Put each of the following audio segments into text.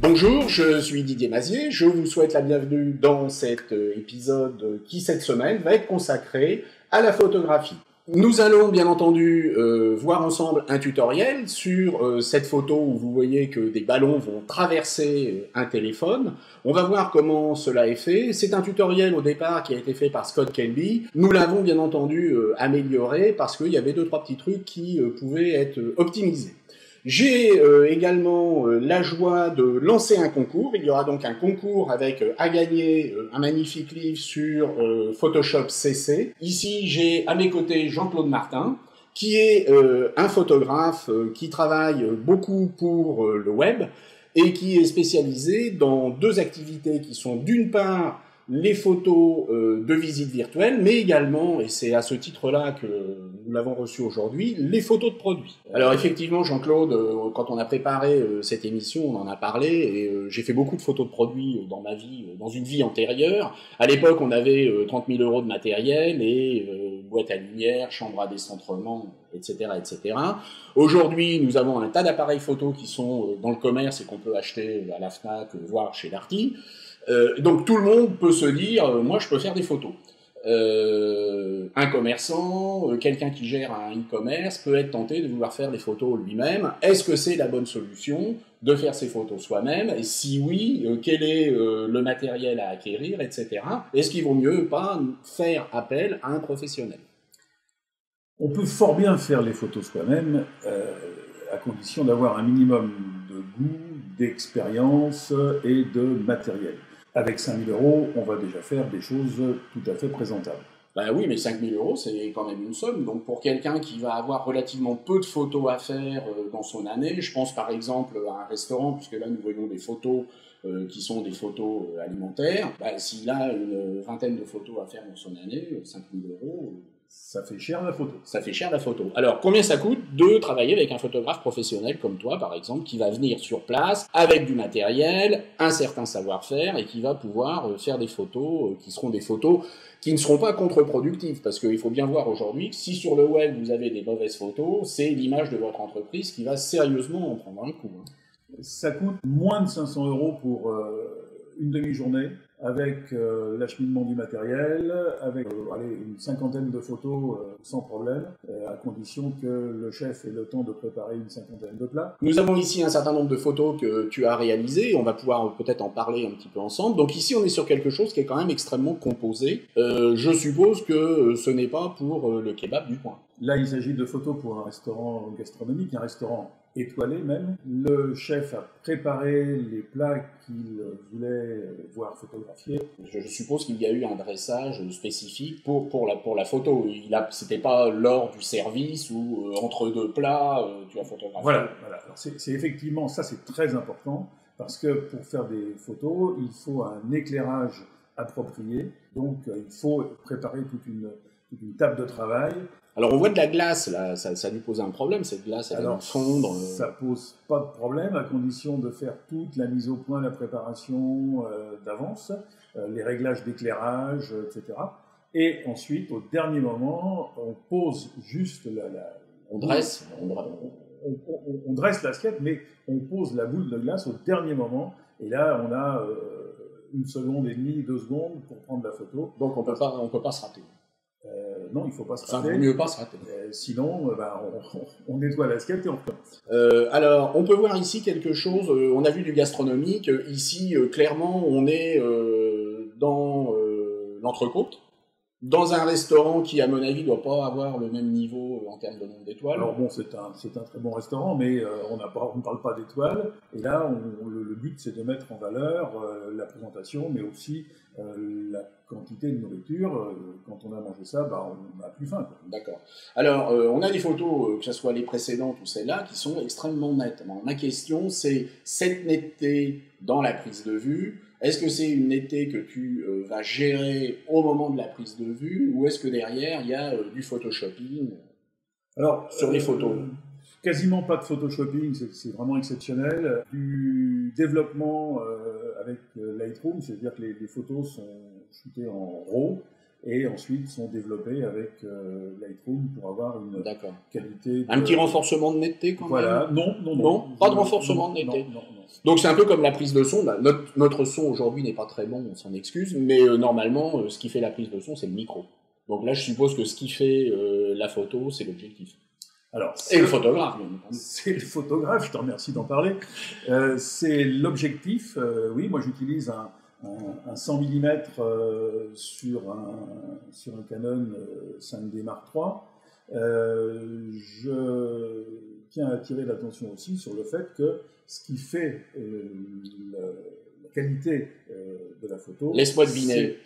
Bonjour, je suis Didier Mazier, je vous souhaite la bienvenue dans cet épisode qui cette semaine va être consacré à la photographie. Nous allons bien entendu voir ensemble un tutoriel sur cette photo où vous voyez que des ballons vont traverser un téléphone. On va voir comment cela est fait. C'est un tutoriel au départ qui a été fait par Scott Kelby. Nous l'avons bien entendu amélioré parce qu'il y avait 2-3 petits trucs qui pouvaient être optimisés. J'ai également la joie de lancer un concours. Il y aura donc un concours avec à gagner un magnifique livre sur Photoshop CC. Ici, j'ai à mes côtés Jean-Claude Martin, qui est un photographe qui travaille beaucoup pour le web et qui est spécialisé dans 2 activités qui sont d'une part les photos de visite virtuelle, mais également, et c'est à ce titre-là que nous l'avons reçu aujourd'hui, les photos de produits. Alors effectivement, Jean-Claude, quand on a préparé cette émission, on en a parlé, et j'ai fait beaucoup de photos de produits dans ma vie, dans une vie antérieure. À l'époque, on avait 30 000 € de matériel, et boîte à lumière, chambre à décentrement, etc., etc. Aujourd'hui, nous avons un tas d'appareils photo qui sont dans le commerce et qu'on peut acheter à la Fnac, voire chez Darty. Donc tout le monde peut se dire, moi je peux faire des photos. Un commerçant, quelqu'un qui gère un e-commerce peut être tenté de vouloir faire des photos lui-même. Est-ce que c'est la bonne solution de faire ses photos soi-même? Et si oui, quel est le matériel à acquérir, etc. Est-ce qu'il vaut mieux pas faire appel à un professionnel? On peut fort bien faire les photos soi-même, à condition d'avoir un minimum de goût, d'expérience et de matériel. Avec 5 000 €, on va déjà faire des choses tout à fait présentables. Ben oui, mais 5 000 €, c'est quand même une somme. Donc pour quelqu'un qui va avoir relativement peu de photos à faire dans son année, je pense par exemple à un restaurant, puisque là nous voyons des photos qui sont des photos alimentaires, ben, s'il a une vingtaine de photos à faire dans son année, 5 000 €... Ça fait cher la photo. Ça fait cher la photo. Alors, combien ça coûte de travailler avec un photographe professionnel comme toi, par exemple, qui va venir sur place avec du matériel, un certain savoir-faire, et qui va pouvoir faire des photos qui seront des photos qui ne seront pas contre-productives, parce qu'il faut bien voir aujourd'hui que si sur le web vous avez des mauvaises photos, c'est l'image de votre entreprise qui va sérieusement en prendre un coup. Ça coûte moins de 500 € pour une demi-journée, avec l'acheminement du matériel, avec une 50aine de photos sans problème, à condition que le chef ait le temps de préparer une 50aine de plats. Nous avons ici un certain nombre de photos que tu as réalisées, on va pouvoir peut-être en parler un petit peu ensemble. Donc ici on est sur quelque chose qui est quand même extrêmement composé. Je suppose que ce n'est pas pour le kebab du coin. Là, il s'agit de photos pour un restaurant gastronomique, un restaurant étoilé même. Le chef a préparé les plats qu'il voulait voir photographier. Je suppose qu'il y a eu un dressage spécifique pour la photo. C'était pas lors du service ou entre 2 plats, tu as photographié. Voilà. Alors c'est effectivement, ça c'est très important, parce que pour faire des photos, il faut un éclairage approprié. Donc il faut préparer toute une table de travail. Alors on voit de la glace, là, ça lui pose un problème, cette glace, elle va fondre. Ça pose pas de problème, à condition de faire toute la mise au point, la préparation d'avance, les réglages d'éclairage, etc. Et ensuite, au dernier moment, on pose juste on dresse on dresse l'assiette, mais on pose la boule de glace au dernier moment, et là on a 1 seconde et demie, 2 secondes pour prendre la photo. Donc on peut pas se rater. Non, il ne faut pas se rater. Enfin, vaut mieux pas se rater. Sinon, on nettoie l'assiette et on recommence. Alors, on peut voir ici quelque chose, on a vu du gastronomique. Ici, clairement, on est dans l'entrecôte, dans un restaurant qui, à mon avis, ne doit pas avoir le même niveau en termes de nombre d'étoiles. Alors bon, c'est un très bon restaurant, mais on ne parle pas d'étoiles. Et là, le but, c'est de mettre en valeur la présentation, mais aussi la quantité de nourriture. Quand on a mangé ça, on n'a plus faim. D'accord. Alors, on a des photos, que ce soit les précédentes ou celles-là, qui sont extrêmement nettes. Alors, ma question, c'est cette netteté dans la prise de vue. Est-ce que c'est une netteté que tu vas gérer au moment de la prise de vue, ou est-ce que derrière, il y a du photoshopping sur les photos? Quasiment pas de photoshopping, c'est vraiment exceptionnel. Du développement avec Lightroom, c'est-à-dire que les photos sont shootées en RAW, et ensuite sont développés avec Lightroom pour avoir une qualité... Un petit renforcement de netteté quand même. Non, pas de renforcement de netteté. Non. Donc c'est un peu comme la prise de son. Bah, notre son aujourd'hui n'est pas très bon, on s'en excuse, mais normalement, ce qui fait la prise de son, c'est le micro. Donc là, je suppose que ce qui fait la photo, c'est l'objectif. Alors, et le photographe. C'est le photographe, je te remercie d'en parler. C'est l'objectif. Oui, moi j'utilise un 100 mm sur un Canon 5D Mark III. Je tiens à attirer l'attention aussi sur le fait que ce qui fait la qualité de la photo... Laisse-moi deviner,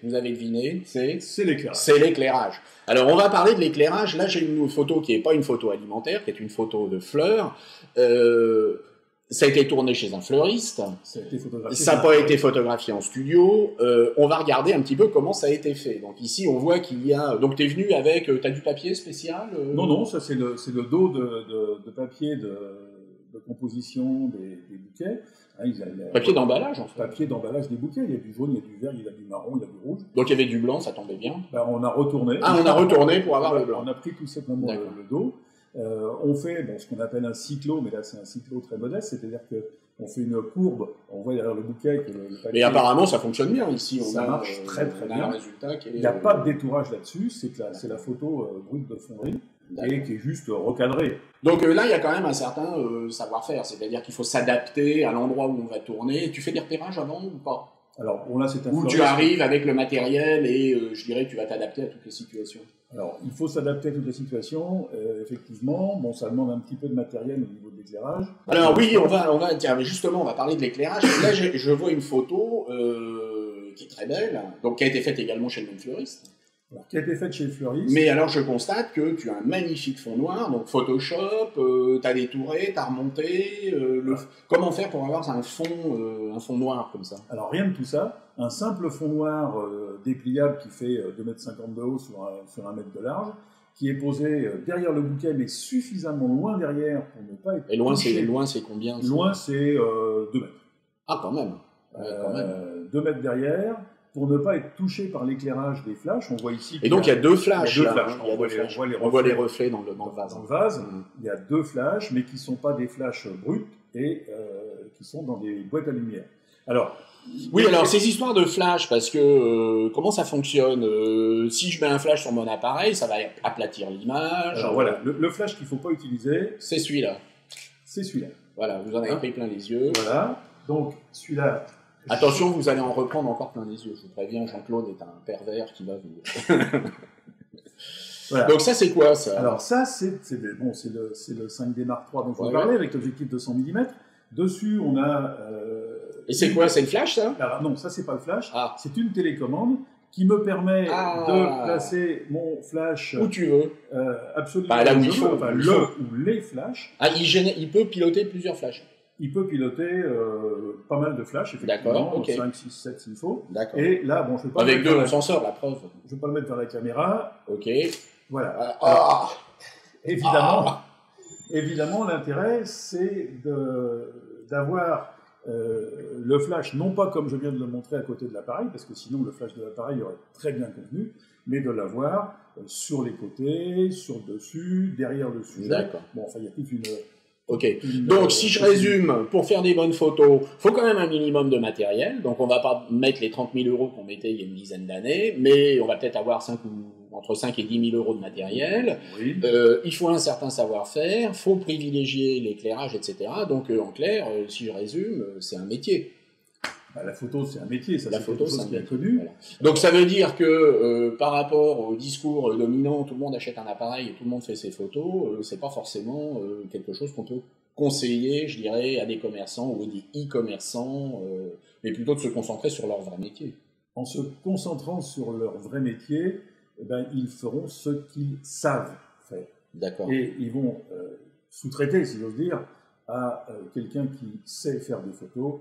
vous avez deviné, c'est l'éclairage. C'est l'éclairage. Alors on va parler de l'éclairage. Là j'ai une photo qui n'est pas une photo alimentaire, qui est une photo de fleurs. Ça a été tourné chez un fleuriste. Ça n'a pas été photographié en studio. On va regarder un petit peu comment ça a été fait. Donc ici on voit qu'il y a... Donc tu es venu avec... Tu as du papier spécial Non, ça c'est le dos de papier de composition des bouquets. Papier d'emballage, en fait. Papier d'emballage des bouquets. Il y a du jaune, il y a du vert, il y a du marron, il y a du rouge. Donc il y avait du blanc, ça tombait bien. On a retourné. Ah, on a retourné pour avoir le blanc. On a pris tout simplement le dos. On fait ce qu'on appelle un cyclo, mais là c'est un cyclo très modeste, c'est-à-dire qu'on fait une courbe, on voit derrière le bouquet que le papier... Mais apparemment ça fonctionne bien ici. Ça marche très bien. Il n'y a pas de détourage là-dessus, c'est la photo brute de fonderie. Et qui est juste recadré. Donc là, il y a quand même un certain savoir-faire, c'est-à-dire qu'il faut s'adapter à l'endroit où on va tourner. Tu fais des repérages avant ou pas? Alors, là, c'est un Où tu arrives avec le matériel et je dirais que tu vas t'adapter à toutes les situations. Alors, il faut s'adapter à toutes les situations, effectivement. Bon, ça demande un petit peu de matériel au niveau de l'éclairage. Alors oui, tiens, justement, on va parler de l'éclairage. Là, je vois une photo qui est très belle, donc qui a été faite également chez le même fleuriste. Alors, qui a été faite chez le fleuriste. Mais alors, je constate que tu as un magnifique fond noir, donc Photoshop, tu as détouré, tu as remonté. Comment faire pour avoir un fond noir comme ça? Alors, rien de tout ça. Un simple fond noir dépliable qui fait 2,50 m de haut sur 1 mètre de large, qui est posé derrière le bouquet, mais suffisamment loin derrière pour ne pas être... Et loin, c'est combien? Loin, c'est 2 mètres. Ah, quand même. 2 mètres derrière, pour ne pas être touché par l'éclairage des flashs. On voit ici... Et donc, il y a deux flashs. On voit les reflets dans le vase. Dans le vase, il y a 2 flashs, mais qui ne sont pas des flashs bruts et qui sont dans des boîtes à lumière. Alors... Oui, alors ces histoires de flash, parce que comment ça fonctionne? Si je mets un flash sur mon appareil, ça va aplatir l'image. Alors voilà, le flash qu'il ne faut pas utiliser... C'est celui-là. C'est celui-là. Voilà, vous en avez pris plein les yeux. Voilà, donc celui-là... Attention, vous allez en reprendre encore plein les yeux. Je vous préviens, Jean-Claude est un pervers qui va vous... Voilà. Donc ça, c'est quoi, ça? Alors ça, c'est le 5D Mark III dont je vous parlais, avec l'objectif de 100 mm. Dessus, on a... Et c'est quoi? C'est le flash, ça? Alors non, ça, c'est pas le flash. C'est une télécommande qui me permet de placer mon flash... Où tu veux. Absolument. Là où il faut. Enfin, le ou les flashs. Ah, il peut piloter plusieurs flashs. Il peut piloter pas mal de flashs, effectivement. D'accord, ok. 5, 6, 7 s'il faut. D'accord. Et là, bon, je vais pas... Avec 2, on s'en sort, la preuve. Je ne vais pas le mettre vers la caméra. Ok. Voilà. Évidemment, l'intérêt, c'est d'avoir le flash, non pas comme je viens de le montrer à côté de l'appareil, parce que sinon le flash de l'appareil aurait très bien contenu, mais de l'avoir sur les côtés, sur le dessus, derrière le sujet. D'accord. Bon, enfin, il y a toute une... Ok. Donc, si je résume, pour faire des bonnes photos, faut quand même un minimum de matériel. Donc, on va pas mettre les 30 000 € qu'on mettait il y a une dizaine d'années, mais on va peut-être avoir entre 5 et 10 000 € de matériel. Oui. Il faut un certain savoir-faire, faut privilégier l'éclairage, etc. Donc, en clair, si je résume, c'est un métier. La photo, c'est un métier, ça, la photo, c'est bien connu. Voilà. Donc ça veut dire que par rapport au discours dominant, tout le monde achète un appareil et tout le monde fait ses photos, c'est pas forcément quelque chose qu'on peut conseiller, je dirais, à des commerçants ou à des e-commerçants, mais plutôt de se concentrer sur leur vrai métier. En se concentrant sur leur vrai métier, ils feront ce qu'ils savent faire. D'accord. Et ils vont sous-traiter, si j'ose dire, à quelqu'un qui sait faire des photos,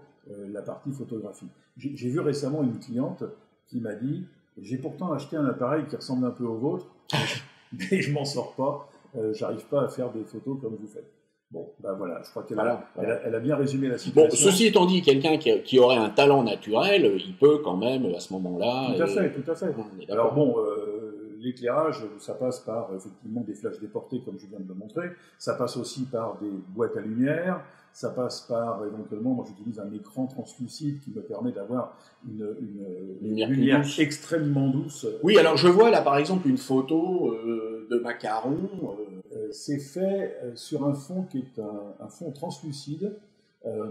la partie photographie. J'ai vu récemment une cliente qui m'a dit « J'ai pourtant acheté un appareil qui ressemble un peu au vôtre, mais je m'en sors pas, j'arrive pas à faire des photos comme vous faites. » Bon, ben voilà, je crois qu'elle Voilà. elle a bien résumé la situation. Bon, ceci étant dit, quelqu'un qui aurait un talent naturel, il peut quand même, à ce moment-là... Tout à fait, tout à fait. Alors bon, l'éclairage, ça passe par effectivement des flashs déportés, comme je viens de le montrer. Ça passe aussi par des boîtes à lumière. Ça passe par, éventuellement, moi j'utilise un écran translucide qui me permet d'avoir une lumière extrêmement douce. Oui, alors je vois là par exemple une photo de macarons. C'est fait sur un fond qui est un fond translucide,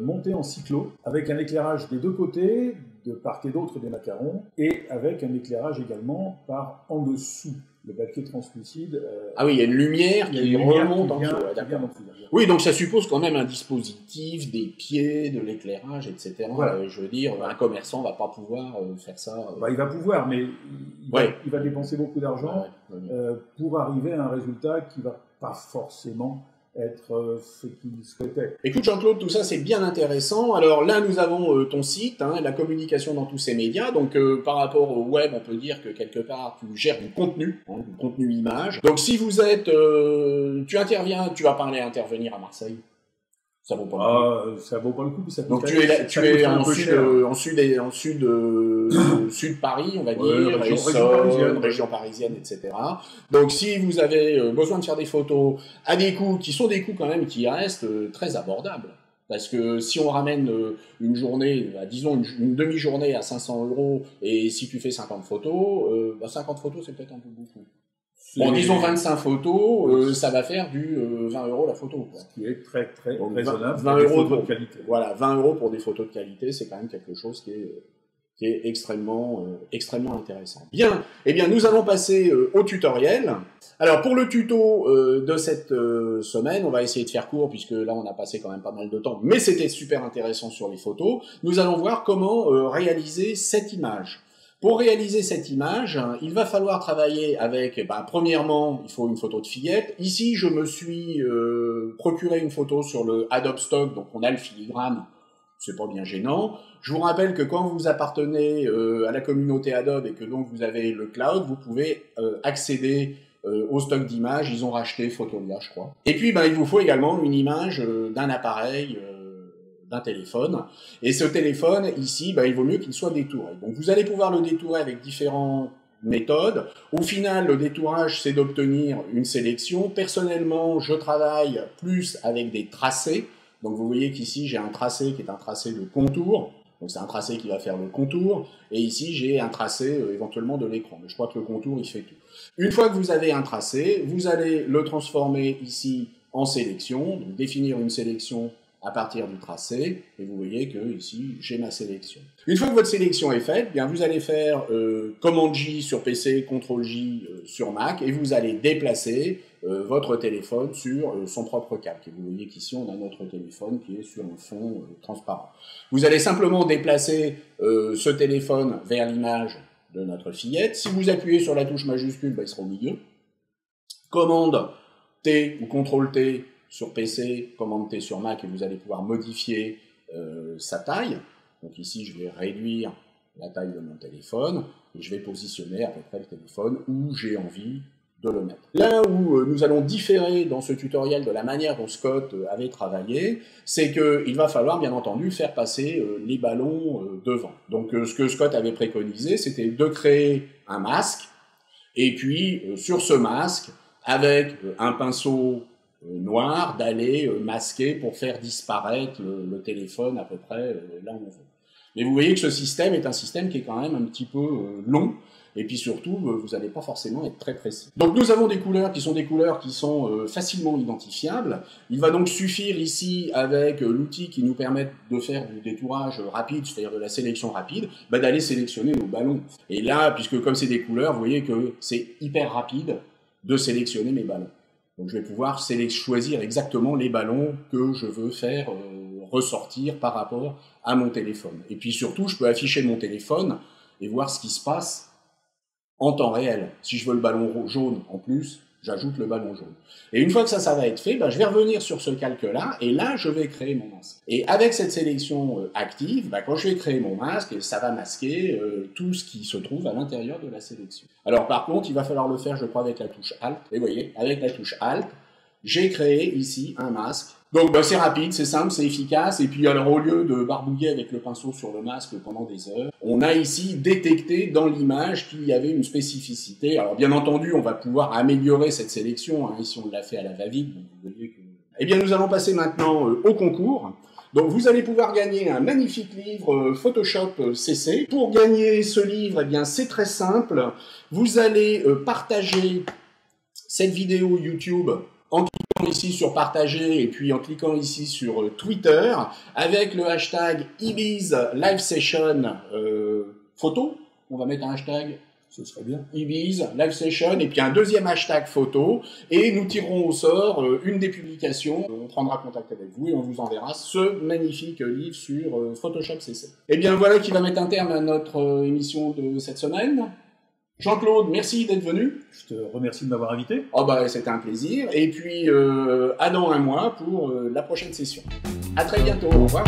monté en cyclo, avec un éclairage des deux côtés, de part et d'autre des macarons, et avec un éclairage également par en dessous. Le papier translucide... ah oui, il y a une lumière qui remonte en dessous. Oui, donc ça suppose quand même un dispositif, des pieds, de l'éclairage, etc. Voilà. Je veux dire, un commerçant ne va pas pouvoir faire ça. Bah, il va pouvoir, mais il va dépenser beaucoup d'argent pour arriver à un résultat qui ne va pas forcément être ce qu'il souhaitait. Écoute Jean-Claude, tout ça c'est bien intéressant. Alors là nous avons ton site, la communication dans tous ces médias. Donc par rapport au web, on peut dire que quelque part tu gères du contenu image. Donc si vous êtes, tu vas intervenir à Marseille. Ça vaut pas le coup. Ça vaut pas le coup. Ça donc tu es en sud Paris, on va dire, région parisienne, etc. Donc si vous avez besoin de faire des photos à des coûts qui sont des coûts quand même qui restent très abordables. Parce que si on ramène une journée, disons une demi-journée à 500 €, et si tu fais 50 photos, 50 photos c'est peut-être un peu beaucoup. Bon, disons 25 photos, ça va faire du 20 € la photo. Quoi. Ce qui est très très raisonnable. 20 € de qualité. Voilà, 20 € pour des photos de qualité, c'est quand même quelque chose qui est extrêmement intéressant. Bien, eh bien nous allons passer au tutoriel. Alors pour le tuto de cette semaine, on va essayer de faire court puisque là on a passé quand même pas mal de temps, mais c'était super intéressant sur les photos. Nous allons voir comment réaliser cette image. Pour réaliser cette image, il va falloir travailler avec, premièrement, il faut une photo de fillette. Ici, je me suis procuré une photo sur le Adobe Stock, donc on a le filigrane, c'est pas bien gênant. Je vous rappelle que quand vous appartenez à la communauté Adobe et que donc vous avez le cloud, vous pouvez accéder au stock d'images. Ils ont racheté Photolia, je crois. Et puis, il vous faut également une image d'un appareil, d'un téléphone, et ce téléphone ici, il vaut mieux qu'il soit détouré. Donc vous allez pouvoir le détourer avec différentes méthodes. Au final, le détourage, c'est d'obtenir une sélection. Personnellement, je travaille plus avec des tracés. Donc vous voyez qu'ici, j'ai un tracé qui est un tracé de contour. Donc c'est un tracé qui va faire le contour. Et ici, j'ai un tracé éventuellement de l'écran. Mais je crois que le contour, il fait tout. Une fois que vous avez un tracé, vous allez le transformer ici en sélection. Donc définir une sélection à partir du tracé, et vous voyez que ici j'ai ma sélection. Une fois que votre sélection est faite, bien vous allez faire commande J sur PC, CTRL J sur Mac, et vous allez déplacer votre téléphone sur son propre calque. Et vous voyez qu'ici on a notre téléphone qui est sur un fond transparent. Vous allez simplement déplacer ce téléphone vers l'image de notre fillette. Si vous appuyez sur la touche majuscule, il sera au milieu. Commande T ou CTRL T sur PC, commande T sur Mac, et vous allez pouvoir modifier sa taille. Donc ici, je vais réduire la taille de mon téléphone, et je vais positionner à peu près le téléphone où j'ai envie de le mettre. Là où nous allons différer dans ce tutoriel de la manière dont Scott avait travaillé, c'est qu'il va falloir bien entendu faire passer les ballons devant. Donc ce que Scott avait préconisé, c'était de créer un masque, et puis sur ce masque, avec un pinceau noir, d'aller masquer pour faire disparaître le téléphone à peu près là où on veut. Mais vous voyez que ce système est un système qui est quand même un petit peu long, et puis surtout, vous n'allez pas forcément être très précis. Donc nous avons des couleurs qui sont facilement identifiables. Il va donc suffire ici, avec l'outil qui nous permet de faire du détourage rapide, c'est-à-dire de la sélection rapide, d'aller sélectionner nos ballons. Et là, puisque comme c'est des couleurs, vous voyez que c'est hyper rapide de sélectionner mes ballons. Donc je vais pouvoir choisir exactement les ballons que je veux faire ressortir par rapport à mon téléphone. Et puis surtout, je peux afficher mon téléphone et voir ce qui se passe en temps réel. Si je veux le ballon jaune en plus, j'ajoute le ballon jaune. Et une fois que ça va être fait, je vais revenir sur ce calque-là, et là, je vais créer mon masque. Et avec cette sélection active, quand je vais créer mon masque, ça va masquer tout ce qui se trouve à l'intérieur de la sélection. Alors par contre, il va falloir le faire, je crois, avec la touche Alt. Et vous voyez, avec la touche Alt, j'ai créé ici un masque. Donc c'est rapide, c'est simple, c'est efficace, et puis alors au lieu de barbouiller avec le pinceau sur le masque pendant des heures, on a ici détecté dans l'image qu'il y avait une spécificité. Alors bien entendu, on va pouvoir améliorer cette sélection, hein, ici on l'a fait à la va-vite, donc vous voyez que... Eh bien nous allons passer maintenant au concours. Donc vous allez pouvoir gagner un magnifique livre Photoshop CC. Pour gagner ce livre, eh bien c'est très simple, vous allez partager cette vidéo YouTube en cliquant ici sur partager et puis en cliquant ici sur Twitter avec le hashtag Ibiz Live Session photo. On va mettre un hashtag, ce serait bien, Ibiz Live Session et puis un deuxième hashtag photo et nous tirerons au sort une des publications. On prendra contact avec vous et on vous enverra ce magnifique livre sur Photoshop CC. Et bien voilà qui va mettre un terme à notre émission de cette semaine. Jean-Claude, merci d'être venu. Je te remercie de m'avoir invité. Oh c'était un plaisir. Et puis, à dans un mois pour la prochaine session. À très bientôt. Au revoir.